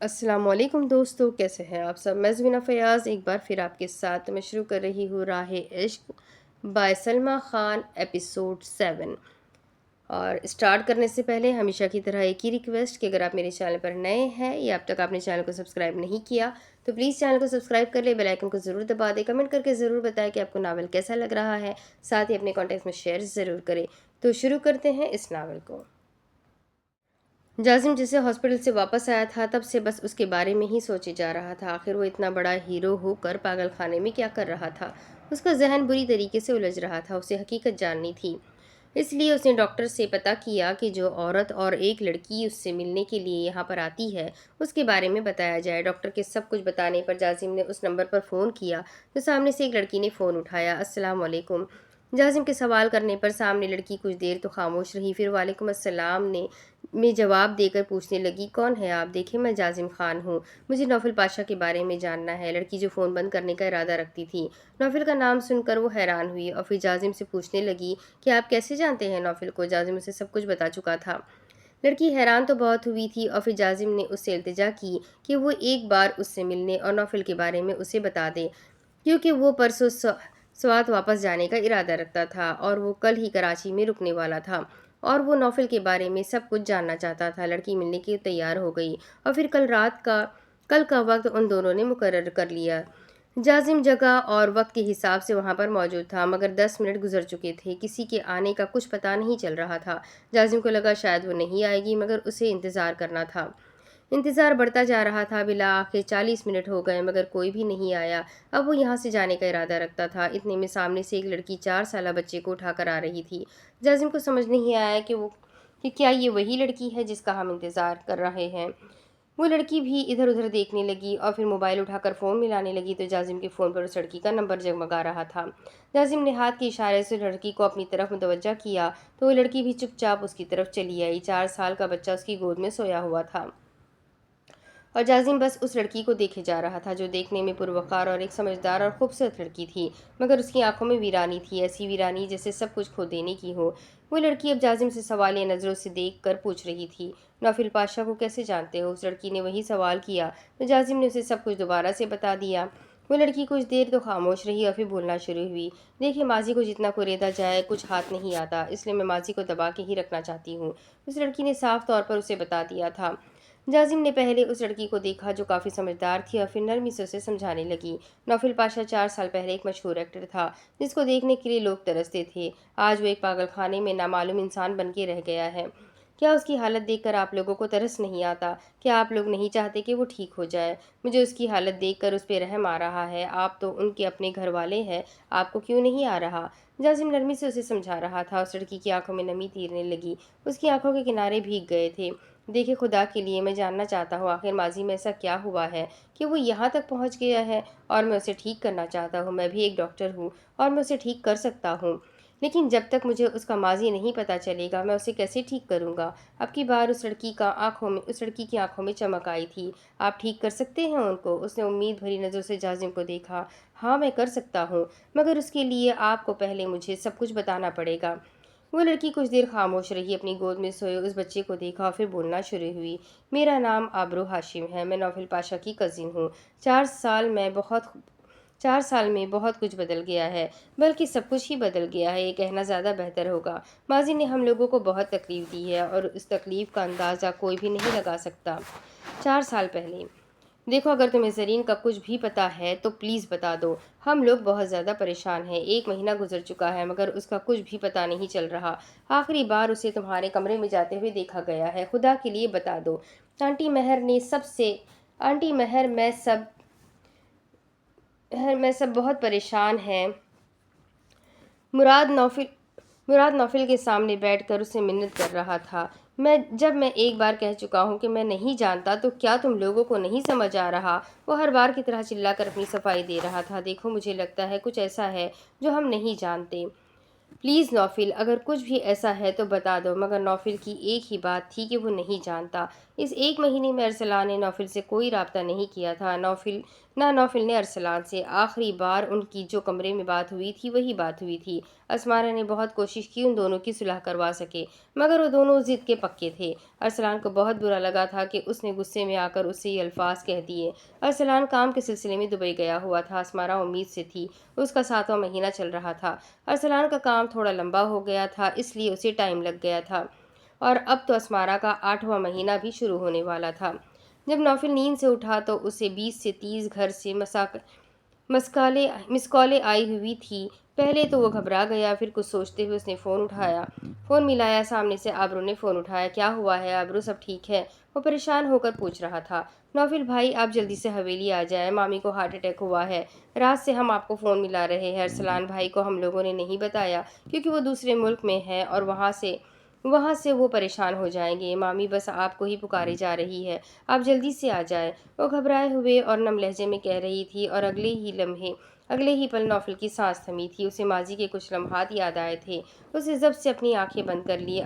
السلام علیکم دوستو، کیسے ہیں آپ سب؟ میں زمینہ فیاض ایک بار پھر آپ کے ساتھ میں شروع کر رہی ہوں راہ عشق بائے سلمیٰ خان ایپیسوڈ 7۔ اور اسٹارٹ کرنے سے پہلے ہمیشہ کی طرح ایک ہی ریکویسٹ کہ اگر آپ میرے چینل پر نئے ہیں یا اب تک آپ نے چینل کو سبسکرائب نہیں کیا تو پلیز چینل کو سبسکرائب کر لیں، بیل آئیکن کو ضرور دبا دیں، کمنٹ کر کے ضرور بتائیں کہ آپ کو ناول کیسا لگ رہا ہے، ساتھ ہی اپنے کانٹیکٹس میں شیئر ضرور کریں۔ تو شروع کرتے ہیں اس ناول کو۔ جاسم جسے ہاسپٹل سے واپس آیا تھا تب سے بس اس کے بارے میں ہی سوچے جا رہا تھا، آخر وہ اتنا بڑا ہیرو ہو کر پاگل خانے میں کیا کر رہا تھا۔ اس کا ذہن بری طریقے سے الجھ رہا تھا، اسے حقیقت جاننی تھی۔ اس لیے اس نے ڈاکٹر سے پتہ کیا کہ جو عورت اور ایک لڑکی اس سے ملنے کے لیے یہاں پر آتی ہے اس کے بارے میں بتایا جائے۔ ڈاکٹر کے سب کچھ بتانے پر جاسم نے اس نمبر پر فون کیا تو سامنے سے ایک لڑکی نے فون اٹھایا۔ السلام علیکم۔ جاسم کے سوال کرنے پر سامنے لڑکی کچھ دیر تو خاموش رہی، پھر وعلیکم السلام میں جواب دے کر پوچھنے لگی، کون ہے آپ؟ دیکھیں میں جاسم خان ہوں، مجھے نوفل پاشا کے بارے میں جاننا ہے۔ لڑکی جو فون بند کرنے کا ارادہ رکھتی تھی، نوفل کا نام سن کر وہ حیران ہوئی اور پھر جاسم سے پوچھنے لگی کہ آپ کیسے جانتے ہیں نوفل کو؟ جاسم اسے سب کچھ بتا چکا تھا۔ لڑکی حیران تو بہت ہوئی تھی اور پھر جاسم نے اس سے التجا کی کہ وہ ایک بار اس سے ملنے اور نوفل کے بارے میں اسے بتا دے، کیونکہ وہ پرسوں سوات واپس جانے کا ارادہ رکھتا تھا اور وہ کل ہی کراچی میں رکنے والا تھا اور وہ نوفل کے بارے میں سب کچھ جاننا چاہتا تھا۔ لڑکی ملنے کے تیار ہو گئی اور پھر کل کا وقت ان دونوں نے مقرر کر لیا۔ جاسم جگہ اور وقت کے حساب سے وہاں پر موجود تھا، مگر 10 منٹ گزر چکے تھے، کسی کے آنے کا کچھ پتہ نہیں چل رہا تھا۔ جاسم کو لگا شاید وہ نہیں آئے گی، مگر اسے انتظار کرنا تھا۔ انتظار بڑھتا جا رہا تھا، بالآخر 40 منٹ ہو گئے مگر کوئی بھی نہیں آیا۔ اب وہ یہاں سے جانے کا ارادہ رکھتا تھا، اتنے میں سامنے سے ایک لڑکی 4 سالہ بچے کو اٹھا کر آ رہی تھی۔ جاسم کو سمجھ نہیں آیا کہ کیا یہ وہی لڑکی ہے جس کا ہم انتظار کر رہے ہیں۔ وہ لڑکی بھی ادھر ادھر دیکھنے لگی اور پھر موبائل اٹھا کر فون ملانے لگی تو جاسم کے فون پر اس لڑکی کا نمبر جگمگا رہا تھا۔ جاسم نے ہاتھ کے اشارے سے لڑکی کو اپنی طرف متوجہ کیا تو وہ لڑکی بھی چپ چاپ اس کی طرف چلی آئی۔ 4 سال کا بچہ اس کی گود میں سویا ہوا تھا اور جاسم بس اس لڑکی کو دیکھے جا رہا تھا جو دیکھنے میں پروقار اور ایک سمجھدار اور خوبصورت لڑکی تھی، مگر اس کی آنکھوں میں ویرانی تھی، ایسی ویرانی جیسے سب کچھ کھو دینے کی ہو۔ وہ لڑکی اب جاسم سے سوالیہ نظروں سے دیکھ کر پوچھ رہی تھی، نوفل پاشا کو کیسے جانتے ہو؟ اس لڑکی نے وہی سوال کیا تو جاسم نے اسے سب کچھ دوبارہ سے بتا دیا۔ وہ لڑکی کچھ دیر تو خاموش رہی اور پھر بولنا شروع ہوئی، دیکھیں ماضی کو جتنا کوریدا جائے کچھ ہاتھ نہیں آتا، اس لیے میں ماضی کو دبا کے ہی رکھنا چاہتی ہوں۔ اس لڑکی نے صاف طور پر اسے بتا دیا تھا۔ جاسم نے پہلے اس لڑکی کو دیکھا جو کافی سمجھدار تھی اور پھر نرمی سے اسے سمجھانے لگی، نوفل پاشا 4 سال پہلے ایک مشہور ایکٹر تھا جس کو دیکھنے کے لیے لوگ ترستے تھے، آج وہ ایک پاگل خانے میں نامعلوم انسان بن کے رہ گیا ہے۔ کیا اس کی حالت دیکھ کر آپ لوگوں کو ترس نہیں آتا؟ کیا آپ لوگ نہیں چاہتے کہ وہ ٹھیک ہو جائے؟ مجھے اس کی حالت دیکھ کر اس پہ رحم آ رہا ہے، آپ تو ان کے اپنے گھر والے ہیں، آپ کو کیوں نہیں آ رہا؟ جاسم نرمی سے اسے سمجھا رہا تھا۔ اس لڑکی کی آنکھوں میں نمی تیرنے لگی، اس کی آنکھوں کے کنارے بھیگ گئے تھے۔ دیکھیں خدا کے لیے میں جاننا چاہتا ہوں آخر ماضی میں ایسا کیا ہوا ہے کہ وہ یہاں تک پہنچ گیا ہے اور میں اسے ٹھیک کرنا چاہتا ہوں۔ میں بھی ایک ڈاکٹر ہوں اور میں اسے ٹھیک کر سکتا ہوں، لیکن جب تک مجھے اس کا ماضی نہیں پتہ چلے گا میں اسے کیسے ٹھیک کروں گا؟ اب کی بار اس لڑکی کی آنکھوں میں چمک آئی تھی، آپ ٹھیک کر سکتے ہیں ان کو؟ اس نے امید بھری نظروں سے جاسم کو دیکھا، ہاں میں کر سکتا ہوں، مگر اس کے لیے آپ کو پہلے مجھے سب کچھ بتانا پڑے گا۔ وہ لڑکی کچھ دیر خاموش رہی، اپنی گود میں سوئے اس بچے کو دیکھا اور پھر بولنا شروع ہوئی، میرا نام آبرو ہاشم ہے، میں نوفل پاشا کی کزن ہوں۔ 4 سال میں بہت کچھ بدل گیا ہے، بلکہ سب کچھ ہی بدل گیا ہے، یہ کہنا زیادہ بہتر ہوگا۔ ماضی نے ہم لوگوں کو بہت تکلیف دی ہے اور اس تکلیف کا اندازہ کوئی بھی نہیں لگا سکتا۔ 4 سال پہلے دیکھو اگر تمہیں زرین کا کچھ بھی پتہ ہے تو پلیز بتا دو، ہم لوگ بہت زیادہ پریشان ہیں، 1 مہینہ گزر چکا ہے مگر اس کا کچھ بھی پتہ نہیں چل رہا، آخری بار اسے تمہارے کمرے میں جاتے ہوئے دیکھا گیا ہے، خدا کے لیے بتا دو۔ آنٹی مہر میں سب بہت پریشان ہیں۔ مراد نوفل کے سامنے بیٹھ کر اسے منت کر رہا تھا، جب میں ایک بار کہہ چکا ہوں کہ میں نہیں جانتا تو کیا تم لوگوں کو نہیں سمجھ آ رہا؟ وہ ہر بار کی طرح چلا کر اپنی صفائی دے رہا تھا، دیکھو مجھے لگتا ہے کچھ ایسا ہے جو ہم نہیں جانتے، پلیز نوفل اگر کچھ بھی ایسا ہے تو بتا دو۔ مگر نوفل کی ایک ہی بات تھی کہ وہ نہیں جانتا، اس 1 مہینے میں ارسلان نے نوفل سے کوئی رابطہ نہیں کیا تھا۔ نوفل نے ارسلان سے آخری بار ان کی جو کمرے میں بات ہوئی تھی وہی بات ہوئی تھی۔ اسمارا نے بہت کوشش کی ان دونوں کی صلح کروا سکے، مگر وہ دونوں ضد کے پکے تھے۔ ارسلان کو بہت برا لگا تھا کہ اس نے غصے میں آ کر اس سے یہ الفاظ کہہ دیے۔ ارسلان کام کے سلسلے میں دبئی گیا ہوا تھا۔ اسمارا امید سے تھی۔ اس کا 7واں مہینہ چل رہا تھا۔ ارسلان کا کام تھوڑا لمبا ہو گیا تھا، اس لیے اسے ٹائم لگ گیا تھا، اور اب تو اسمارا کا 8واں مہینہ بھی شروع ہونے والا تھا۔ جب نوفل نیند سے اٹھا تو اسے 20 سے 30 گھر سے مس کالیں آئی ہوئی تھی۔ پہلے تو وہ گھبرا گیا، پھر کچھ سوچتے ہوئے اس نے فون ملایا۔ سامنے سے آبرو نے فون اٹھایا۔ کیا ہوا ہے آبرو، سب ٹھیک ہے؟ وہ پریشان ہو کر پوچھ رہا تھا۔ نوفل بھائی، آپ جلدی سے حویلی آ جائیں، مامی کو ہارٹ اٹیک ہوا ہے۔ رات سے ہم آپ کو فون ملا رہے ہیں۔ ارسلان بھائی کو ہم لوگوں نے نہیں بتایا کیونکہ وہ دوسرے ملک میں ہے اور وہاں سے وہ پریشان ہو جائیں گے۔ مامی بس آپ کو ہی پکارے جا رہی ہے، آپ جلدی سے آ جائیں، وہ گھبرائے ہوئے اور نم لہجے میں کہہ رہی تھی، اور اگلے ہی پل نوفل کی سانس تھمی تھی۔ اسے ماضی کے کچھ لمحات یاد آئے تھے۔ اسے ضبط سے اپنی آنکھیں بند کر لی۔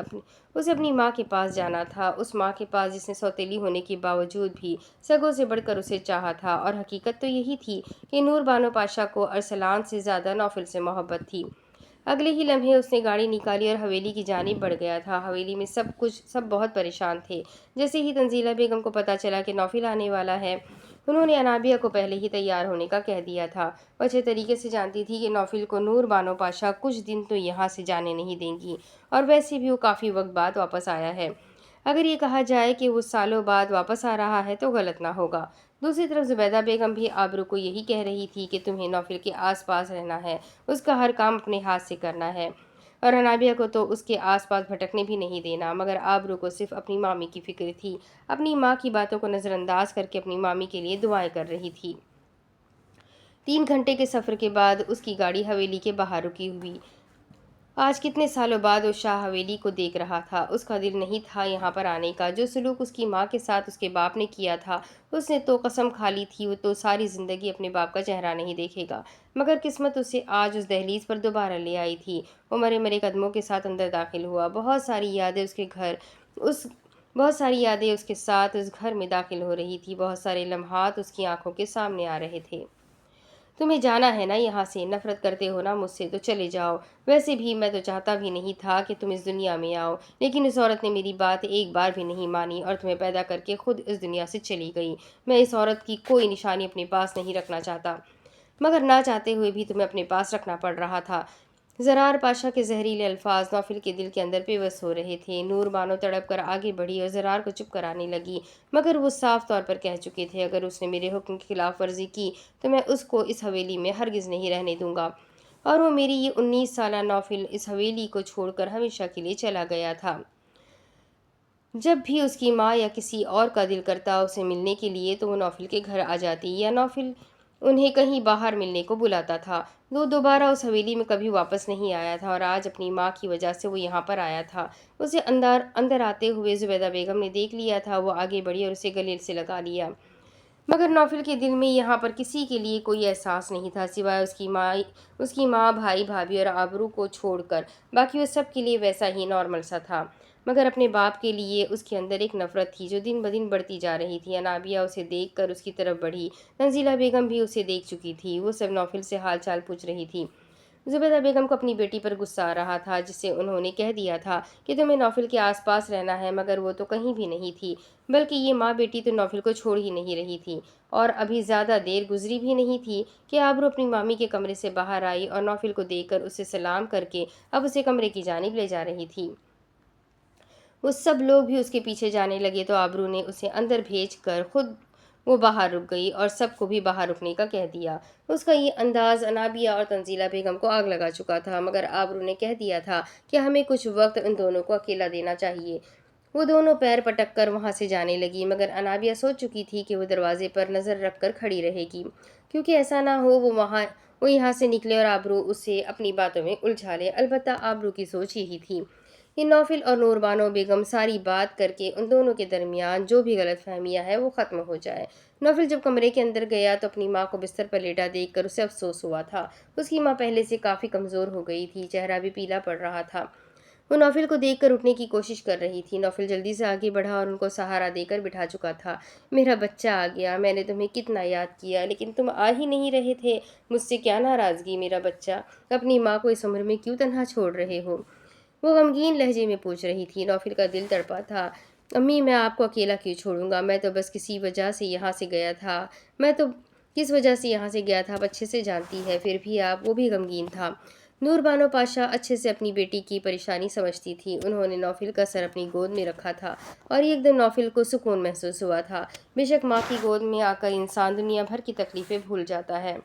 اسے اپنی ماں کے پاس جانا تھا، اس ماں کے پاس جس نے سوتیلی ہونے کے باوجود بھی سگوں سے بڑھ کر اسے چاہا تھا، اور حقیقت تو یہی تھی کہ نور بانو پاشا کو ارسلان سے زیادہ نوفل سے محبت تھی۔ اگلے ہی لمحے اس نے گاڑی نکالی اور حویلی کی جانب بڑھ گیا تھا۔ حویلی میں سب بہت پریشان تھے۔ جیسے ہی تنزیلہ بیگم کو پتہ چلا کہ نوفل آنے والا ہے، انہوں نے انابیہ کو پہلے ہی تیار ہونے کا کہہ دیا تھا۔ وہ اچھے طریقے سے جانتی تھی کہ نوفل کو نور بانو پاشا کچھ دن تو یہاں سے جانے نہیں دیں گی، اور ویسے بھی وہ کافی وقت بعد واپس آیا ہے۔ اگر یہ کہا جائے کہ وہ سالوں بعد واپس آ رہا ہے تو غلط نہ ہوگا۔ دوسری طرف زبیدہ بیگم بھی آبرو کو یہی کہہ رہی تھی کہ تمہیں نوفل کے آس پاس رہنا ہے، اس کا ہر کام اپنے ہاتھ سے کرنا ہے، اور انابیہ کو تو اس کے آس پاس بھٹکنے بھی نہیں دینا۔ مگر آبرو کو صرف اپنی مامی کی فکر تھی، اپنی ماں کی باتوں کو نظر انداز کر کے اپنی مامی کے لیے دعائیں کر رہی تھی۔ 3 گھنٹے کے سفر کے بعد اس کی گاڑی حویلی کے باہر رکی ہوئی۔ آج کتنے سالوں بعد وہ شاہ حویلی کو دیکھ رہا تھا۔ اس کا دل نہیں تھا یہاں پر آنے کا۔ جو سلوک اس کی ماں کے ساتھ اس کے باپ نے کیا تھا، اس نے تو قسم کھا لی تھی وہ تو ساری زندگی اپنے باپ کا چہرہ نہیں دیکھے گا، مگر قسمت اسے آج اس دہلیز پر دوبارہ لے آئی تھی۔ وہ مرے مرے قدموں کے ساتھ اندر داخل ہوا۔ بہت ساری یادیں اس کے ساتھ اس گھر میں داخل ہو رہی تھی، بہت سارے لمحات اس کی آنکھوں کے سامنے آ رہے تھے۔ تمہیں جانا ہے نا یہاں سے، نفرت کرتے ہو نا مجھ سے، تو چلے جاؤ۔ ویسے بھی میں تو چاہتا بھی نہیں تھا کہ تم اس دنیا میں آؤ، لیکن اس عورت نے میری بات ایک بار بھی نہیں مانی اور تمہیں پیدا کر کے خود اس دنیا سے چلی گئی۔ میں اس عورت کی کوئی نشانی اپنے پاس نہیں رکھنا چاہتا، مگر نہ چاہتے ہوئے بھی تمہیں اپنے پاس رکھنا پڑ رہا تھا۔ زرار پاشا کے زہریلے الفاظ نوفل کے دل کے اندر پیوست ہو رہے تھے۔ نور بانو تڑپ کر آگے بڑھی اور زرار کو چپ کرانے لگی، مگر وہ صاف طور پر کہہ چکے تھے اگر اس نے میرے حکم کی خلاف ورزی کی تو میں اس کو اس حویلی میں ہرگز نہیں رہنے دوں گا۔ اور وہ میری یہ 19 سالہ نوفل اس حویلی کو چھوڑ کر ہمیشہ کے لیے چلا گیا تھا۔ جب بھی اس کی ماں یا کسی اور کا دل کرتا اسے ملنے کے لیے تو وہ نوفل کے گھر آ جاتی، یا نوفل انہیں کہیں باہر ملنے کو بلاتا تھا۔ وہ دوبارہ اس حویلی میں کبھی واپس نہیں آیا تھا، اور آج اپنی ماں کی وجہ سے وہ یہاں پر آیا تھا۔ اسے اندر آتے ہوئے زبیدہ بیگم نے دیکھ لیا تھا۔ وہ آگے بڑھی اور اسے گلے سے لگا لیا، مگر نوفل کے دل میں یہاں پر کسی کے لیے کوئی احساس نہیں تھا سوائے اس کی ماں، بھائی، بھابھی اور آبرو کو چھوڑ کر۔ باقی وہ سب کے لیے ویسا ہی نارمل سا تھا، مگر اپنے باپ کے لیے اس کے اندر ایک نفرت تھی جو دن بدن بڑھتی جا رہی تھی۔ انابیہ اسے دیکھ کر اس کی طرف بڑھی، تنزیلہ بیگم بھی اسے دیکھ چکی تھی، وہ سب نوفل سے حال چال پوچھ رہی تھی۔ زبیدہ بیگم کو اپنی بیٹی پر غصہ آ رہا تھا جسے انہوں نے کہہ دیا تھا کہ تمہیں نوفل کے آس پاس رہنا ہے، مگر وہ تو کہیں بھی نہیں تھی، بلکہ یہ ماں بیٹی تو نوفل کو چھوڑ ہی نہیں رہی تھی۔ اور ابھی زیادہ دیر گزری بھی نہیں تھی کہ آبرو اپنی مامی کے کمرے سے باہر آئی اور نوفل کو دیکھ کر اسے سلام کر کے اب اسے کمرے کی جانب لے جا رہی تھی۔ وہ سب لوگ بھی اس کے پیچھے جانے لگے تو آبرو نے اسے اندر بھیج کر خود وہ باہر رک گئی اور سب کو بھی باہر رکنے کا کہہ دیا۔ اس کا یہ انداز انابیہ اور تنزیلہ بیگم کو آگ لگا چکا تھا، مگر آبرو نے کہہ دیا تھا کہ ہمیں کچھ وقت ان دونوں کو اکیلا دینا چاہیے۔ وہ دونوں پیر پٹک کر وہاں سے جانے لگی، مگر انابیہ سوچ چکی تھی کہ وہ دروازے پر نظر رکھ کر کھڑی رہے گی، کیونکہ ایسا نہ ہو وہ یہاں سے نکلے اور آبرو اسے اپنی باتوں میں الجھا لے۔ البتہ آبرو کی سوچ یہی تھی کہ نوفل اور نور بانو بیگم ساری بات کر کے ان دونوں کے درمیان جو بھی غلط فہمیاں ہیں وہ ختم ہو جائے۔ نوفل جب کمرے کے اندر گیا تو اپنی ماں کو بستر پر لیٹا دیکھ کر اسے افسوس ہوا تھا۔ اس کی ماں پہلے سے کافی کمزور ہو گئی تھی، چہرہ بھی پیلا پڑ رہا تھا۔ وہ نوفل کو دیکھ کر اٹھنے کی کوشش کر رہی تھی۔ نوفل جلدی سے آگے بڑھا اور ان کو سہارا دے کر بٹھا چکا تھا۔ میرا بچہ آ گیا، میں نے تمہیں کتنا یاد کیا لیکن تم آ ہی نہیں رہے تھے۔ مجھ سے کیا ناراضگی میرا بچہ؟ اپنی ماں کو اس عمر میں کیوں تنہا چھوڑ رہے ہو؟ وہ غمگین لہجے میں پوچھ رہی تھی۔ نوفل کا دل تڑپا تھا۔ امی میں آپ کو اکیلا کیوں چھوڑوں گا؟ میں تو بس کسی وجہ سے یہاں سے گیا تھا۔ میں تو کس وجہ سے یہاں سے گیا تھا آپ اچھے سے جانتی ہے۔ پھر بھی وہ بھی غمگین تھا۔ نور بانو پاشا اچھے سے اپنی بیٹی کی پریشانی سمجھتی تھی۔ انہوں نے نوفل کا سر اپنی گود میں رکھا تھا اور ایک دم نوفل کو سکون محسوس ہوا تھا۔ بے شک ماں کی گود میں آ کر انسان دنیا بھر کی تکلیفیں بھول جاتا ہے۔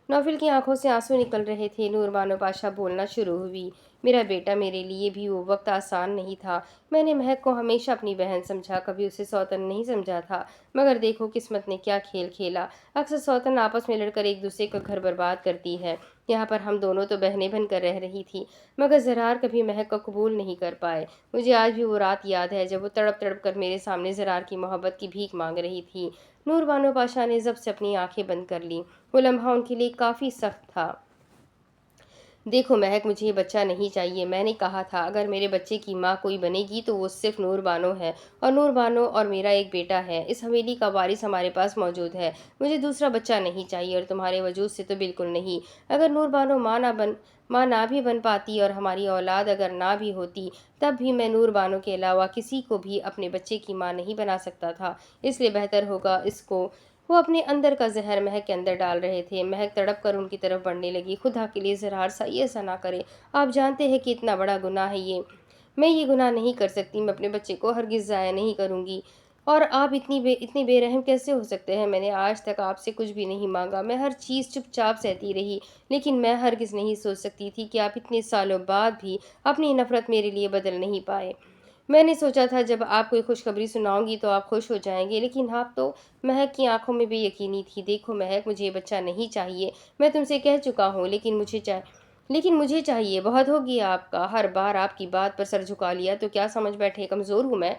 نوفل کی آنکھوں سے آنسو نکل رہے تھے۔ نور بانو پاشا بولنا شروع ہوئی۔ میرا بیٹا، میرے لیے بھی وہ وقت آسان نہیں تھا۔ میں نے مہک کو ہمیشہ اپنی بہن سمجھا، کبھی اسے سوتن نہیں سمجھا تھا، مگر دیکھو قسمت نے کیا کھیل کھیلا۔ اکثر سوتن آپس میں لڑ کر ایک دوسرے کا گھر برباد کرتی ہے۔ یہاں پر ہم دونوں تو بہنیں بن کر رہ رہی تھی، مگر زرار کبھی مہک کو قبول نہیں کر پائے۔ مجھے آج بھی وہ رات یاد ہے جب وہ تڑپ تڑپ کر میرے سامنے زرار کی محبت کی بھیک مانگ رہی تھی۔ نور بانو پاشا نے ضبط سے اپنی آنکھیں بند کر لیں۔ وہ لمحہ ان کے لیے کافی سخت تھا۔ دیکھو مہک، مجھے یہ بچہ نہیں چاہیے۔ میں نے کہا تھا اگر میرے بچے کی ماں کوئی بنے گی تو وہ صرف نور بانو ہے، اور نور بانو اور میرا ایک بیٹا ہے۔ اس حویلی کا وارث ہمارے پاس موجود ہے۔ مجھے دوسرا بچہ نہیں چاہیے، اور تمہارے وجود سے تو بالکل نہیں۔ اگر نور بانو ماں نہ بھی بن پاتی اور ہماری اولاد اگر نہ بھی ہوتی، تب بھی میں نور بانو کے علاوہ کسی کو بھی اپنے بچے کی ماں نہیں بنا سکتا تھا۔ اس لیے بہتر ہوگا اس کو۔ وہ اپنے اندر کا زہر مہک کے اندر ڈال رہے تھے۔ مہک تڑپ کر ان کی طرف بڑھنے لگی۔ خدا کے لیے زرار سا یہ ایسا نہ کرے، آپ جانتے ہیں کہ اتنا بڑا گناہ ہے یہ۔ میں یہ گناہ نہیں کر سکتی، میں اپنے بچے کو ہرگز ضائع نہیں کروں گی۔ اور آپ اتنی بے رحم کیسے ہو سکتے ہیں؟ میں نے آج تک آپ سے کچھ بھی نہیں مانگا، میں ہر چیز چپ چاپ سہتی رہی، لیکن میں ہرگز نہیں سوچ سکتی تھی کہ آپ اتنے سالوں بعد بھی اپنی نفرت میرے لیے بدل نہیں پائے۔ میں نے سوچا تھا جب آپ کوئی خوشخبری سناؤں گی تو آپ خوش ہو جائیں گے، لیکن آپ تو… مہک کی آنکھوں میں بے یقینی تھی۔ دیکھو مہک، مجھے یہ بچہ نہیں چاہیے، میں تم سے کہہ چکا ہوں، لیکن مجھے چاہیے۔ بہت ہو گیا آپ کا، ہر بار آپ کی بات پر سر جھکا لیا تو کیا سمجھ بیٹھے کمزور ہوں میں؟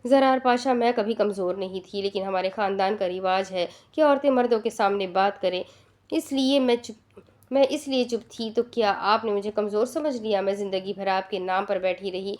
زرار پاشا، میں کبھی کمزور نہیں تھی، لیکن ہمارے خاندان کا رواج ہے کہ عورتیں مردوں کے سامنے بات کریں، اس لیے میں اس لیے چپ تھی۔ تو کیا آپ نے مجھے کمزور سمجھ لیا؟ میں زندگی بھر آپ کے نام پر بیٹھی رہی۔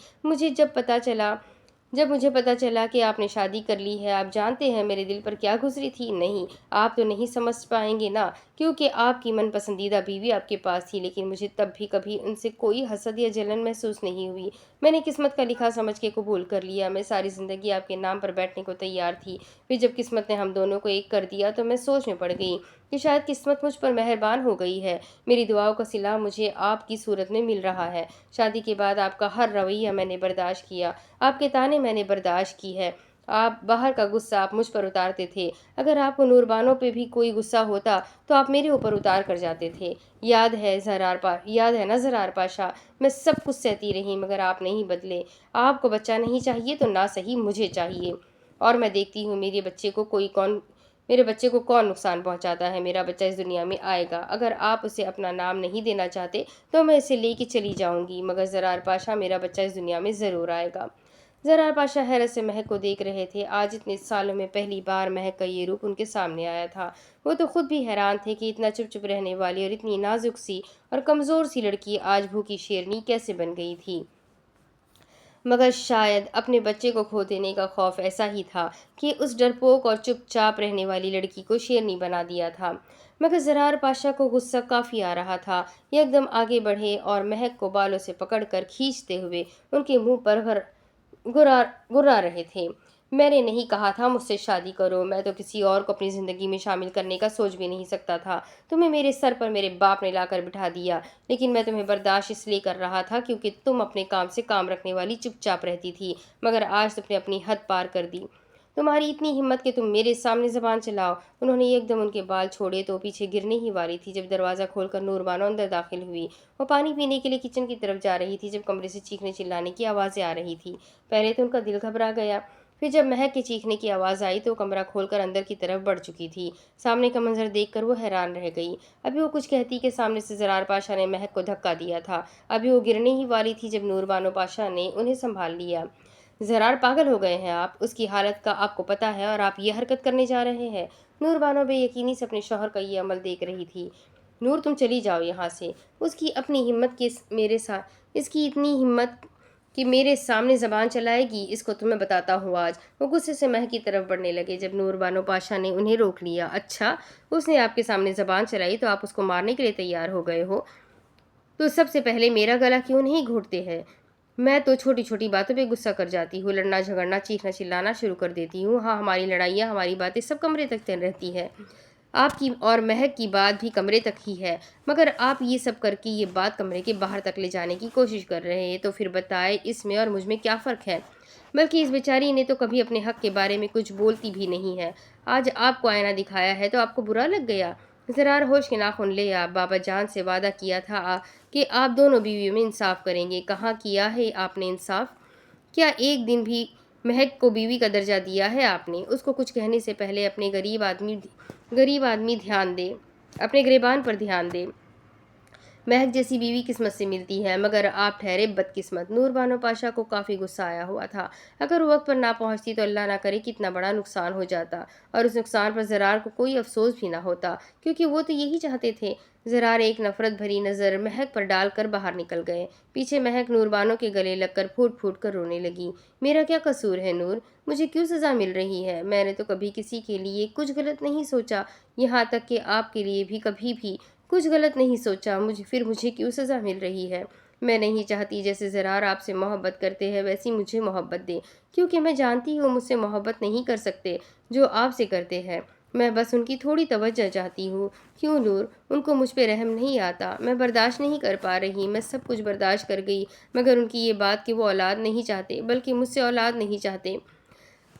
جب مجھے پتا چلا کہ آپ نے شادی کر لی ہے، آپ جانتے ہیں میرے دل پر کیا گزری تھی؟ نہیں، آپ تو نہیں سمجھ پائیں گے نا، کیونکہ آپ کی من پسندیدہ بیوی آپ کے پاس تھی، لیکن مجھے تب بھی کبھی ان سے کوئی حسد یا جلن محسوس نہیں ہوئی۔ میں نے قسمت کا لکھا سمجھ کے قبول کر لیا۔ میں ساری زندگی آپ کے نام پر بیٹھنے کو تیار تھی۔ پھر جب قسمت نے ہم دونوں کو ایک کر دیا تو میں سوچ میں پڑ گئی کہ شاید قسمت مجھ پر مہربان ہو گئی ہے۔ میری دعاؤں کا صلہ مجھے آپ کی صورت میں مل رہا ہے۔ شادی کے بعد آپ کا ہر رویہ میں نے برداشت کیا، آپ کے طعنے میں نے برداشت کی ہے۔ آپ باہر کا غصہ آپ مجھ پر اتارتے تھے، اگر آپ کو نور بانو پہ بھی کوئی غصہ ہوتا تو آپ میرے اوپر اتار کر جاتے تھے۔ یاد ہے نا زرار پاشا، میں سب کچھ سہتی رہی، مگر آپ نہیں بدلے۔ آپ کو بچہ نہیں چاہیے تو نہ صحیح مجھے چاہیے، اور میں دیکھتی ہوں میرے بچے کو کون نقصان پہنچاتا ہے۔ میرا بچہ اس دنیا میں آئے گا، اگر آپ اسے اپنا نام نہیں دینا چاہتے تو میں اسے لے کے چلی جاؤں گی، مگر زرار پاشا، میرا بچہ اس دنیا میں ضرور آئے گا۔ زرار پاشا حیرت سے مہک کو دیکھ رہے تھے۔ آج اتنے سالوں میں پہلی بار مہک کا یہ روپ ان کے سامنے آیا تھا۔ وہ تو خود بھی حیران تھے کہ اتنا چپ چپ رہنے والی اور اتنی نازک سی اور کمزور سی لڑکی آج بھوکی شیرنی کیسے بن گئی تھی، مگر شاید اپنے بچے کو کھو دینے کا خوف ایسا ہی تھا کہ اس ڈرپوک اور چپ چاپ رہنے والی لڑکی کو شیرنی بنا دیا تھا۔ مگر زرار پاشا کو غصہ کافی آ رہا تھا۔ ایک دم آگے بڑھے اور مہک کو بالوں سے پکڑ کر کھینچتے ہوئے ان کے منہ پر گرا رہے تھے۔ میں نے نہیں کہا تھا مجھ سے شادی کرو، میں تو کسی اور کو اپنی زندگی میں شامل کرنے کا سوچ بھی نہیں سکتا تھا۔ تمہیں میرے سر پر میرے باپ نے لا کر بٹھا دیا، لیکن میں تمہیں برداشت اس لیے کر رہا تھا کیونکہ تم اپنے کام سے کام رکھنے والی چپ چاپ رہتی تھی، مگر آج تم نے اپنی حد پار کر دی۔ تمہاری اتنی ہمت کہ تم میرے سامنے زبان چلاؤ۔ انہوں نے ایک دم ان کے بال چھوڑے تو پیچھے گرنے ہی والی تھی جب دروازہ کھول کر نور بانو اندر داخل ہوئی۔ وہ پانی پینے کے لیے کچن کی طرف جا رہی تھی جب کمرے سے چیخنے چلانے کی آوازیں آ رہی تھی۔ پہلے تو ان کا دل گھبرا گیا، پھر جب مہک کے چیخنے کی آواز آئی تو وہ کمرہ کھول کر اندر کی طرف بڑھ چکی تھی۔ سامنے کا منظر دیکھ کر وہ حیران رہ گئی۔ ابھی وہ کچھ کہتی کہ سامنے سے زرار پاشا نے مہک کو دھکا دیا تھا۔ ابھی وہ گرنے ہی والی تھی جب نور بانو پاشا نے انہیں سنبھال لیا۔ زرار، پاگل ہو گئے ہیں آپ؟ اس کی حالت کا آپ کو پتہ ہے اور آپ یہ حرکت کرنے جا رہے ہیں؟ نور بانو بے یقینی سے اپنے شوہر کا یہ عمل دیکھ رہی تھی۔ نور، تم چلی جاؤ یہاں سے۔ اس کی اتنی ہمت کہ میرے سامنے زبان چلائے گی، اس کو تو میں بتاتا ہوں آج۔ وہ غصے سے مہک کی طرف بڑھنے لگے۔ جب نور بانو پاشا نے انہیں روک لیا، اچھا اس نے آپ کے سامنے زبان چلائی تو آپ اس کو مارنے کے لیے تیار ہو گئے ہو؟ تو سب سے پہلے میرا گلا کیوں نہیں گھونٹتے ہیں؟ میں تو چھوٹی چھوٹی باتوں پہ غصہ کر جاتی ہوں، لڑنا جھگڑنا چیخنا چلانا شروع کر دیتی ہوں۔ ہاں، ہماری لڑائیاں ہماری باتیں سب کمرے تک طے رہتی ہے، آپ کی اور مہک کی بات بھی کمرے تک ہی ہے، مگر آپ یہ سب کر کے یہ بات کمرے کے باہر تک لے جانے کی کوشش کر رہے ہیں، تو پھر بتائے اس میں اور مجھ میں کیا فرق ہے؟ بلکہ اس بیچاری نے تو کبھی اپنے حق کے بارے میں کچھ بولتی بھی نہیں ہے، آج آپ کو آئینہ دکھایا ہے تو آپ کو برا لگ گیا؟ زرار ہوش کے ناخن لے آپ، بابا جان سے وعدہ کیا تھا کہ آپ دونوں بیویوں میں انصاف کریں گے، کہاں کیا ہے آپ نے انصاف؟ کیا ایک دن بھی مہک کو بیوی کا درجہ دیا ہے آپ نے؟ اس کو کچھ کہنے سے پہلے اپنے غریب آدمی دھیان دے، اپنے گریبان پر دھیان دے۔ مہک جیسی بیوی قسمت سے ملتی ہے، مگر آپ ٹھہرے بدقسمت۔ نور بانو پاشا کو کافی غصہ آیا ہوا تھا، اگر وہ وقت پر نہ پہنچتی تو اللہ نہ کرے کتنا بڑا نقصان ہو جاتا، اور اس نقصان پر زرار کو کوئی افسوس بھی نہ ہوتا، کیونکہ وہ تو یہی چاہتے تھے۔ زرار ایک نفرت بھری نظر مہک پر ڈال کر باہر نکل گئے۔ پیچھے مہک نور بانو کے گلے لگ کر پھوٹ پھوٹ کر رونے لگی۔ میرا کیا قصور ہے نور؟ مجھے کیوں سزا مل رہی ہے؟ میں نے تو کبھی کسی کے لیے کچھ غلط نہیں سوچا، یہاں تک کہ آپ کے لیے بھی کبھی بھی کچھ غلط نہیں سوچا، پھر مجھے کیوں سزا مل رہی ہے؟ میں نہیں چاہتی جیسے زرار آپ سے محبت کرتے ہیں ویسی مجھے محبت دے، کیونکہ میں جانتی ہوں مجھ سے محبت نہیں کر سکتے جو آپ سے کرتے ہیں، میں بس ان کی تھوڑی توجہ چاہتی ہوں۔ کیوں نور؟ ان کو مجھ پہ رحم نہیں آتا؟ میں برداشت نہیں کر پا رہی، میں سب کچھ برداشت کر گئی، مگر ان کی یہ بات کہ وہ اولاد نہیں چاہتے، بلکہ مجھ سے اولاد نہیں چاہتے۔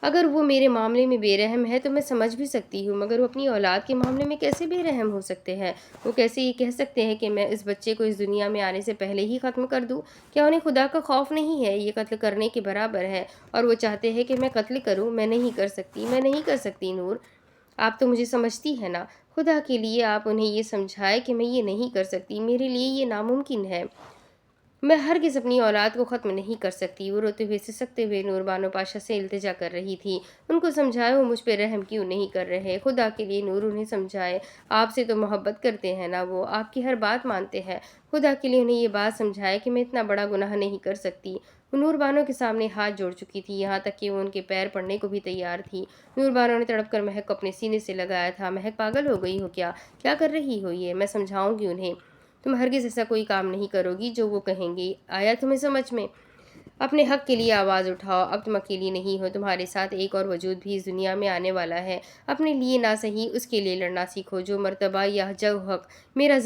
اگر وہ میرے معاملے میں بے رحم ہے تو میں سمجھ بھی سکتی ہوں، مگر وہ اپنی اولاد کے معاملے میں کیسے بے رحم ہو سکتے ہیں؟ وہ کیسے یہ کہہ سکتے ہیں کہ میں اس بچے کو اس دنیا میں آنے سے پہلے ہی ختم کر دوں؟ کیا انہیں خدا کا خوف نہیں ہے؟ یہ قتل کرنے کے برابر ہے، اور وہ چاہتے ہیں کہ میں قتل کروں۔ میں نہیں کر سکتی، میں نہیں کر سکتی نور، آپ تو مجھے سمجھتی ہے نا؟ خدا کے لیے آپ انہیں یہ سمجھائے کہ میں یہ نہیں کر سکتی، میرے لیے یہ ناممکن ہے، میں ہرگز اپنی اولاد کو ختم نہیں کر سکتی۔ وہ روتے ہوئے سسکتے ہوئے نور بانو پاشا سے التجا کر رہی تھی، ان کو سمجھائے وہ مجھ پہ رحم کیوں نہیں کر رہے؟ خدا کے لیے نور انہیں سمجھائے، آپ سے تو محبت کرتے ہیں نا، وہ آپ کی ہر بات مانتے ہیں، خدا کے لیے انہیں یہ بات سمجھائے کہ میں اتنا بڑا گناہ نہیں کر سکتی۔ وہ نور بانو کے سامنے ہاتھ جوڑ چکی تھی، یہاں تک کہ وہ ان کے پیر پڑنے کو بھی تیار تھی۔ نور بانو نے تڑپ کر مہک کو اپنے سینے سے لگایا تھا۔ مہک پاگل ہو گئی ہو کیا کر رہی ہو یہ؟ میں سمجھاؤں گی انہیں، تم ہرگز ایسا کوئی کام نہیں کرو گی جو وہ کہیں گی، آیا تمہیں سمجھ میں؟ اپنے حق کے لیے آواز اٹھاؤ، اب تم اکیلی نہیں ہو، تمہارے ساتھ ایک اور وجود بھی اس دنیا میں آنے والا ہے، اپنے لیے نہ صحیح اس کے لیے لڑنا سیکھو، جو مرتبہ یا جو حق میرا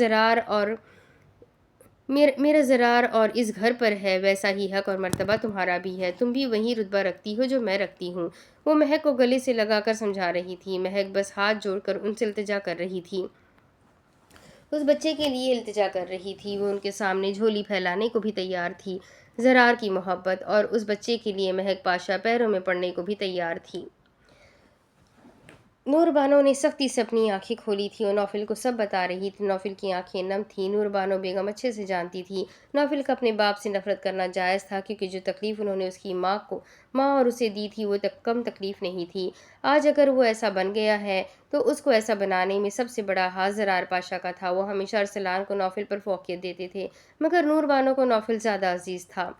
زرار اور اس گھر پر ہے ویسا ہی حق اور مرتبہ تمہارا بھی ہے، تم بھی وہی رتبہ رکھتی ہو جو میں رکھتی ہوں۔ وہ مہک کو گلے سے لگا کر سمجھا رہی تھی، مہک بس ہاتھ جوڑ کر ان سے التجا کر رہی تھی، اس بچے کے لیے التجا کر رہی تھی، وہ ان کے سامنے جھولی پھیلانے کو بھی تیار تھی، زرار کی محبت اور اس بچے کے لیے مہک پاشا پیروں میں پڑنے کو بھی تیار تھی۔ نور بانو نے سختی سے اپنی آنکھیں کھولی تھی اور نوفل کو سب بتا رہی تھی، نوفل کی آنکھیں نم تھیں، نور بانو بیگم اچھے سے جانتی تھی نوفل کا اپنے باپ سے نفرت کرنا جائز تھا، کیونکہ جو تکلیف انہوں نے اس کی ماں اور اسے دی تھی وہ کم تکلیف نہیں تھی، آج اگر وہ ایسا بن گیا ہے تو اس کو ایسا بنانے میں سب سے بڑا ہاتھ زرار پاشا کا تھا، وہ ہمیشہ ارسلان کو نوفل پر فوقیت دیتے تھے، مگر نور بانو کو نوفل زیادہ عزیز تھا۔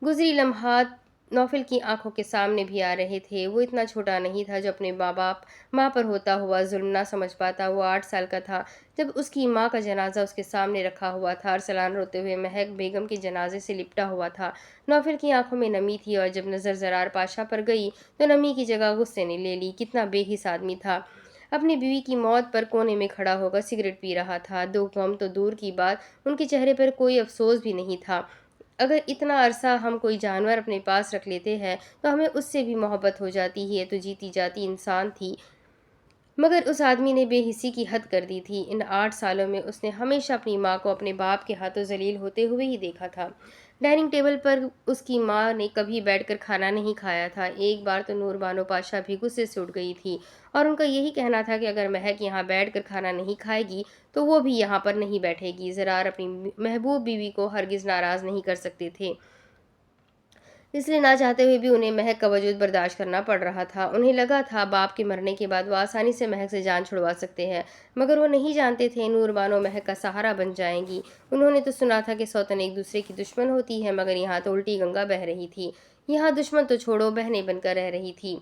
گزری لمحات نوفل کی آنکھوں کے سامنے بھی آ رہے تھے، وہ اتنا چھوٹا نہیں تھا جو اپنے ماں پر ہوتا ہوا ظلم نہ سمجھ پاتا، وہ 8 سال کا تھا جب اس کی ماں کا جنازہ اس کے سامنے رکھا ہوا تھا، ارسلان روتے ہوئے مہک بیگم کے جنازے سے لپٹا ہوا تھا، نوفل کی آنکھوں میں نمی تھی، اور جب نظر زرار پاشا پر گئی تو نمی کی جگہ غصے نے لے لی، کتنا بے حس آدمی تھا، اپنی بیوی کی موت پر کونے میں کھڑا ہو کر سگریٹ پی رہا تھا، غم تو دور کی بات ان کے چہرے پر کوئی افسوس بھی نہیں تھا، اگر اتنا عرصہ ہم کوئی جانور اپنے پاس رکھ لیتے ہیں تو ہمیں اس سے بھی محبت ہو جاتی ہے، تو جیتی جاتی انسان تھی، مگر اس آدمی نے بے حسی کی حد کر دی تھی، ان 8 سالوں میں اس نے ہمیشہ اپنی ماں کو اپنے باپ کے ہاتھوں ذلیل ہوتے ہوئے ہی دیکھا تھا، ڈائننگ ٹیبل پر اس کی ماں نے کبھی بیٹھ کر کھانا نہیں کھایا تھا، ایک بار تو نور بانو پاشا بھی غصے سے اٹھ گئی تھی، اور ان کا یہی کہنا تھا کہ اگر مہک یہاں بیٹھ کر کھانا نہیں کھائے گی تو وہ بھی یہاں پر نہیں بیٹھے گی، زرار اپنی محبوب بیوی کو ہرگز ناراض نہیں کر سکتے تھے، اس لیے نہ چاہتے ہوئے بھی انہیں مہک کا وجود برداشت کرنا پڑ رہا تھا۔ انہیں لگا تھا باپ کے مرنے کے بعد وہ آسانی سے مہک سے جان چھڑوا سکتے ہیں، مگر وہ نہیں جانتے تھے نور بانو مہک کا سہارا بن جائیں گی۔ انہوں نے تو سنا تھا کہ سوتن ایک دوسرے کی دشمن ہوتی ہے، مگر یہاں تو الٹی گنگا بہہ رہی تھی۔ یہاں دشمن تو چھوڑو، بہنیں بن کر رہ رہی تھی۔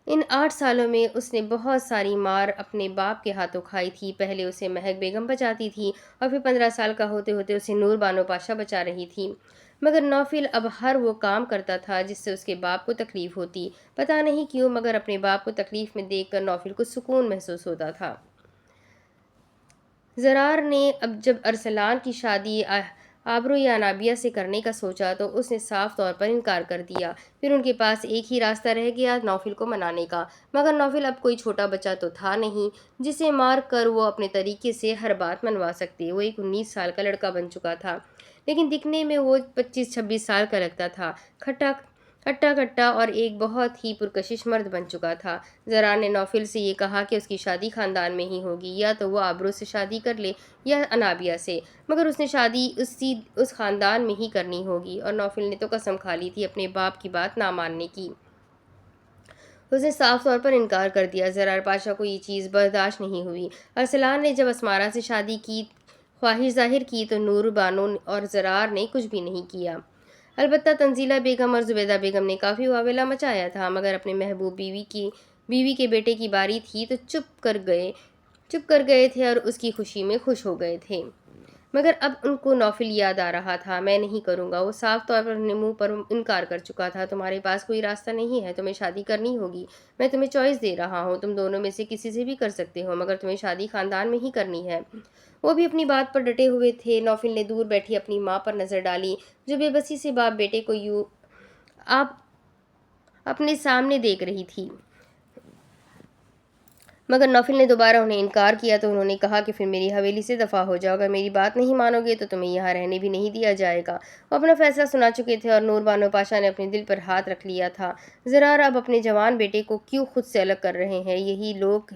ان 8 سالوں میں اس نے بہت ساری مار اپنے باپ کے ہاتھوں کھائی تھی۔ پہلے اسے مہک بیگم بچاتی تھی اور پھر 15 سال کا ہوتے ہوتے اسے نور بانو پاشا بچا رہی تھی، مگر نوفل اب ہر وہ کام کرتا تھا جس سے اس کے باپ کو تکلیف ہوتی۔ پتہ نہیں کیوں، مگر اپنے باپ کو تکلیف میں دیکھ کر نوفل کو سکون محسوس ہوتا تھا۔ زرار نے اب جب ارسلان کی شادی آبرو یا انابیہ سے کرنے کا سوچا تو اس نے صاف طور پر انکار کر دیا۔ پھر ان کے پاس ایک ہی راستہ رہ گیا نوفل کو منانے کا، مگر نوفل اب کوئی چھوٹا بچہ تو تھا نہیں جسے مار کر وہ اپنے طریقے سے ہر بات منوا سکتے۔ وہ ایک 19 سال کا لڑکا بن چکا تھا، لیکن دکھنے میں وہ 25-26 سال کا لگتا تھا۔ کھٹا کھٹا اور ایک بہت ہی پرکشش مرد بن چکا تھا۔ زرار نے نوفل سے یہ کہا کہ اس کی شادی خاندان میں ہی ہوگی، یا تو وہ آبرو سے شادی کر لے یا انابیہ سے، مگر اس نے شادی اس خاندان میں ہی کرنی ہوگی۔ اور نوفل نے تو قسم کھا لی تھی اپنے باپ کی بات نہ ماننے کی۔ اس نے صاف طور پر انکار کر دیا۔ زرار پاشا کو یہ چیز برداشت نہیں ہوئی۔ ارسلان نے جب اسمارا سے شادی کی خواہش ظاہر کی تو نور بانو اور زرار نے کچھ بھی نہیں کیا۔ البتہ تنزیلہ بیگم اور زبیدہ بیگم نے کافی واویلا مچایا تھا، مگر اپنے محبوب بیوی کے بیٹے کی باری تھی تو چپ کر گئے تھے اور اس کی خوشی میں خوش ہو گئے تھے۔ مگر اب ان کو نوفل یاد آ رہا تھا۔ میں نہیں کروں گا، وہ صاف طور پر اپنے منہ پر انکار کر چکا تھا۔ تمہارے پاس کوئی راستہ نہیں ہے، تمہیں شادی کرنی ہوگی۔ میں تمہیں چوائس دے رہا ہوں، تم دونوں میں سے کسی سے بھی کر سکتے ہو، مگر تمہیں شادی خاندان میں ہی کرنی ہے۔ وہ بھی اپنی بات پر ڈٹے ہوئے تھے۔ نوفل نے دور بیٹھی اپنی ماں پر نظر ڈالی جو بے بسی سے باپ بیٹے کو یوں اپنے سامنے دیکھ رہی تھی، مگر نوفل نے دوبارہ انہیں انکار کیا تو انہوں نے کہا کہ پھر میری حویلی سے دفع ہو جاؤ، اگر میری بات نہیں مانو گے تو تمہیں یہاں رہنے بھی نہیں دیا جائے گا۔ وہ اپنا فیصلہ سنا چکے تھے اور نور بانو پاشا نے اپنے دل پر ہاتھ رکھ لیا تھا۔ زرار اب اپنے جوان بیٹے کو کیوں خود سے الگ کر رہے ہیں؟ یہی لوگ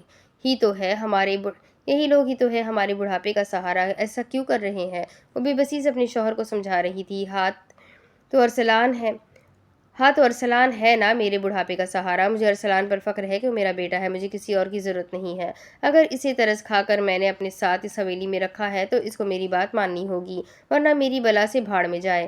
ہی تو ہے ہمارے بڑھاپے کا سہارا، ایسا کیوں کر رہے ہیں؟ وہ بے بسی سے اپنے شوہر کو سمجھا رہی تھی۔ ہاتھ تو ارسلان ہے نا میرے بڑھاپے کا سہارا۔ مجھے ارسلان پر فخر ہے کہ وہ میرا بیٹا ہے، مجھے کسی اور کی ضرورت نہیں ہے۔ اگر اسے ترس کھا کر میں نے اپنے ساتھ اس حویلی میں رکھا ہے تو اس کو میری بات ماننی ہوگی، ورنہ میری بلا سے بھاڑ میں جائے۔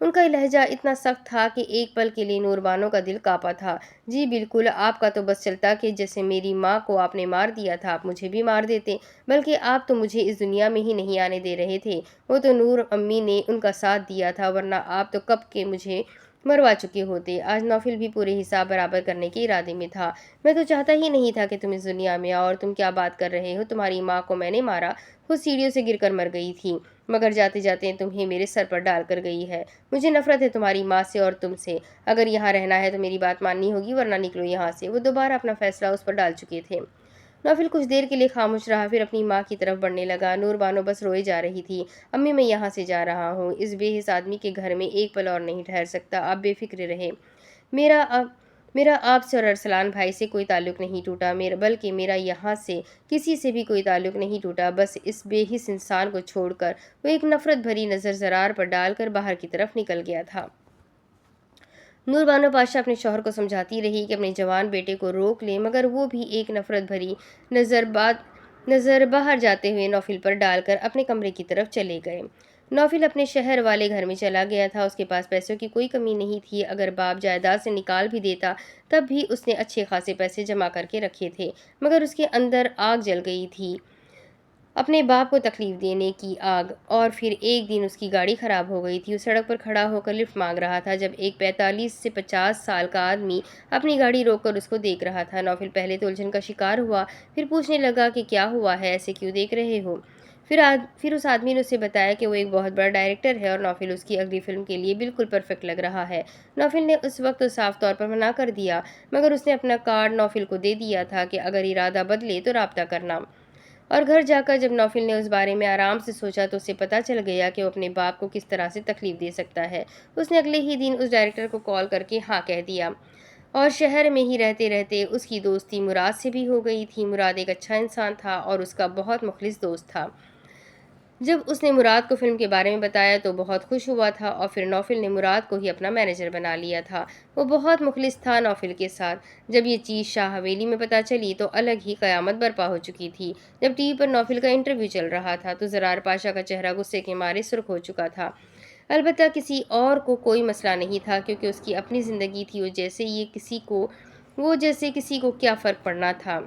ان کا لہجہ اتنا سخت تھا کہ ایک پل کے لیے نور بانو کا دل کانپا تھا۔ جی بالکل، آپ کا تو بس چلتا کہ جیسے میری ماں کو آپ نے مار دیا تھا آپ مجھے بھی مار دیتے، بلکہ آپ تو مجھے اس دنیا میں ہی نہیں آنے دے رہے تھے۔ وہ تو نور امی نے ان کا ساتھ دیا تھا، ورنہ آپ تو کب کے مجھے مروا چکے ہوتے۔ آج نوفل بھی پورے حساب برابر کرنے کے ارادے میں تھا۔ میں تو چاہتا ہی نہیں تھا کہ تم اس دنیا میں آؤ، اور تم کیا بات کر رہے ہو؟ تمہاری ماں کو میں نے مارا، خود سیڑھیوں سے گر کر مر گئی تھی، مگر جاتے جاتے تمہیں میرے سر پر ڈال کر گئی ہے۔ مجھے نفرت ہے تمہاری ماں سے اور تم سے۔ اگر یہاں رہنا ہے تو میری بات ماننی ہوگی، ورنہ نکلو یہاں سے۔ وہ دوبارہ اپنا فیصلہ اس پر ڈال چکے تھے۔ نوفل کچھ دیر کے لیے خاموش رہا، پھر اپنی ماں کی طرف بڑھنے لگا۔ نور بانو بس روئے جا رہی تھی۔ امی میں یہاں سے جا رہا ہوں، اس بے حس آدمی کے گھر میں ایک پل اور نہیں ٹھہر سکتا، آپ بے فکر رہے۔ میرا آپ سے اور ارسلان بھائی سے کوئی تعلق نہیں ٹوٹا، بلکہ میرا یہاں سے کسی سے بھی کوئی تعلق نہیں ٹوٹا۔ بس اس بے حس انسان کو چھوڑ کر وہ ایک نفرت بھری نظر زرار پر ڈال کر باہر کی طرف نکل گیا تھا۔ نور بانو پاشا اپنے شوہر کو سمجھاتی رہی کہ اپنے جوان بیٹے کو روک لے، مگر وہ بھی ایک نفرت بھری نظر باہر جاتے ہوئے نوفل پر ڈال کر اپنے کمرے کی طرف چلے گئے۔ نوفل اپنے شہر والے گھر میں چلا گیا تھا۔ اس کے پاس پیسوں کی کوئی کمی نہیں تھی، اگر باپ جائیداد سے نکال بھی دیتا تب بھی اس نے اچھے خاصے پیسے جمع کر کے رکھے تھے، مگر اس کے اندر آگ جل گئی تھی، اپنے باپ کو تکلیف دینے کی آگ۔ اور پھر ایک دن اس کی گاڑی خراب ہو گئی تھی۔ وہ سڑک پر کھڑا ہو کر لفٹ مانگ رہا تھا جب ایک 45 سے 50 سال کا آدمی اپنی گاڑی روک کر اس کو دیکھ رہا تھا۔ نوفل پہلے تو الجھن کا شکار ہوا، پھر پوچھنے لگا کہ کیا ہوا ہے، ایسے کیوں دیکھ رہے ہو؟ پھر اس آدمی نے اسے بتایا کہ وہ ایک بہت بڑا ڈائریکٹر ہے اور نوفل اس کی اگلی فلم کے لیے بالکل پرفیکٹ لگ رہا ہے۔ نوفل نے اس وقت صاف طور پر منع کر دیا، مگر اس نے اپنا کارڈ نوفل کو دے دیا تھا کہ اگر ارادہ بدلے تو رابطہ کرنا۔ اور گھر جا کر جب نوفل نے اس بارے میں آرام سے سوچا تو اسے پتہ چل گیا کہ وہ اپنے باپ کو کس طرح سے تکلیف دے سکتا ہے۔ اس نے اگلے ہی دن اس ڈائریکٹر کو کال کر کے ہاں کہہ دیا، اور شہر میں ہی رہتے رہتے اس کی دوستی مراد سے بھی ہو گئی تھی۔ مراد ایک اچھا انسان تھا اور اس کا بہت مخلص دوست تھا۔ جب اس نے مراد کو فلم کے بارے میں بتایا تو بہت خوش ہوا تھا اور پھر نوفل نے مراد کو ہی اپنا مینیجر بنا لیا تھا۔ وہ بہت مخلص تھا نوفل کے ساتھ۔ جب یہ چیز شاہ حویلی میں پتہ چلی تو الگ ہی قیامت برپا ہو چکی تھی۔ جب ٹی وی پر نوفل کا انٹرویو چل رہا تھا تو زرار پاشا کا چہرہ غصے کے مارے سرخ ہو چکا تھا۔ البتہ کسی اور کو کوئی مسئلہ نہیں تھا کیونکہ اس کی اپنی زندگی تھی، وہ جیسے کسی کو کیا فرق پڑنا تھا،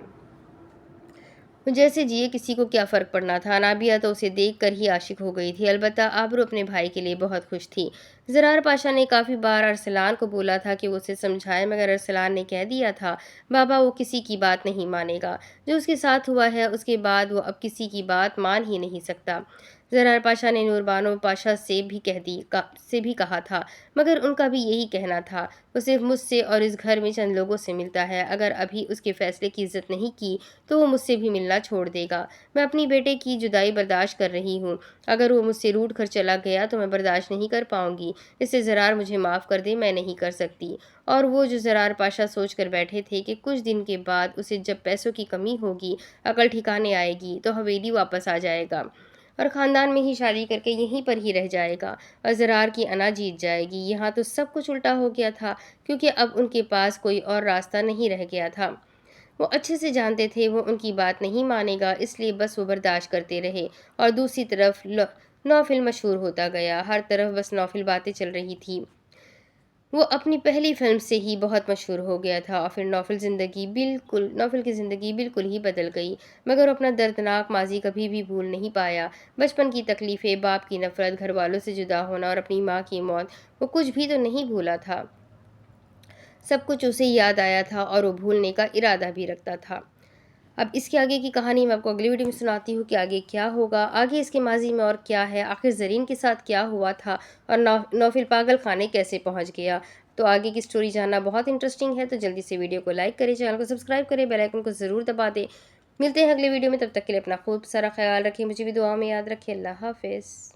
وہ جیسے جیے کسی کو کیا فرق پڑنا تھا۔ نابیہ تو اسے دیکھ کر ہی عاشق ہو گئی تھی، البتہ آبرو اپنے بھائی کے لیے بہت خوش تھی۔ زرار پاشا نے کافی بار ارسلان کو بولا تھا کہ وہ اسے سمجھائے، مگر ارسلان نے کہہ دیا تھا بابا وہ کسی کی بات نہیں مانے گا۔ جو اس کے ساتھ ہوا ہے اس کے بعد وہ اب کسی کی بات مان ہی نہیں سکتا۔ زرار پاشا نے نور بانو پاشا سے بھی کہا تھا، مگر ان کا بھی یہی کہنا تھا وہ صرف مجھ سے اور اس گھر میں چند لوگوں سے ملتا ہے، اگر ابھی اس کے فیصلے کی عزت نہیں کی تو وہ مجھ سے بھی ملنا چھوڑ دے گا۔ میں اپنی بیٹے کی جدائی برداشت کر رہی ہوں، اگر وہ مجھ سے روٹھ کر چلا گیا تو میں برداشت نہیں کر پاؤں گی۔ اس سے زرار مجھے معاف کر دے، میں نہیں کر سکتی۔ اور وہ جو زرار پاشا سوچ کر بیٹھے تھے کہ کچھ دن کے بعد اسے جب پیسوں کی کمی ہوگی، عقل ٹھکانے آئے گی تو حویلی واپس آ جائے گا اور خاندان میں ہی شادی کر کے یہیں پر ہی رہ جائے گا اور زرار کی انا جیت جائے گی۔ یہاں تو سب کچھ الٹا ہو گیا تھا کیونکہ اب ان کے پاس کوئی اور راستہ نہیں رہ گیا تھا۔ وہ اچھے سے جانتے تھے وہ ان کی بات نہیں مانے گا، اس لیے بس وہ برداشت کرتے رہے۔ اور دوسری طرف نوفل مشہور ہوتا گیا، ہر طرف بس نوفل باتیں چل رہی تھی۔ وہ اپنی پہلی فلم سے ہی بہت مشہور ہو گیا تھا اور پھر نوفل کی زندگی بالکل ہی بدل گئی، مگر وہ اپنا دردناک ماضی کبھی بھی بھول نہیں پایا۔ بچپن کی تکلیفیں، باپ کی نفرت، گھر والوں سے جدا ہونا اور اپنی ماں کی موت، وہ کچھ بھی تو نہیں بھولا تھا۔ سب کچھ اسے یاد آیا تھا اور وہ بھولنے کا ارادہ بھی رکھتا تھا۔ اب اس کے آگے کی کہانی میں آپ کو اگلی ویڈیو میں سناتی ہوں کہ آگے کیا ہوگا، آگے اس کے ماضی میں اور کیا ہے، آخر زرین کے ساتھ کیا ہوا تھا اور نوفل پاگل خانے کیسے پہنچ گیا۔ تو آگے کی سٹوری جاننا بہت انٹرسٹنگ ہے، تو جلدی سے ویڈیو کو لائک کریں، چینل کو سبسکرائب کریں، بیل آئیکن کو ضرور دبا دیں۔ ملتے ہیں اگلی ویڈیو میں، تب تک کے لیے اپنا خوب سارا خیال رکھیں، مجھے بھی دعا میں یاد رکھیں۔ اللہ حافظ۔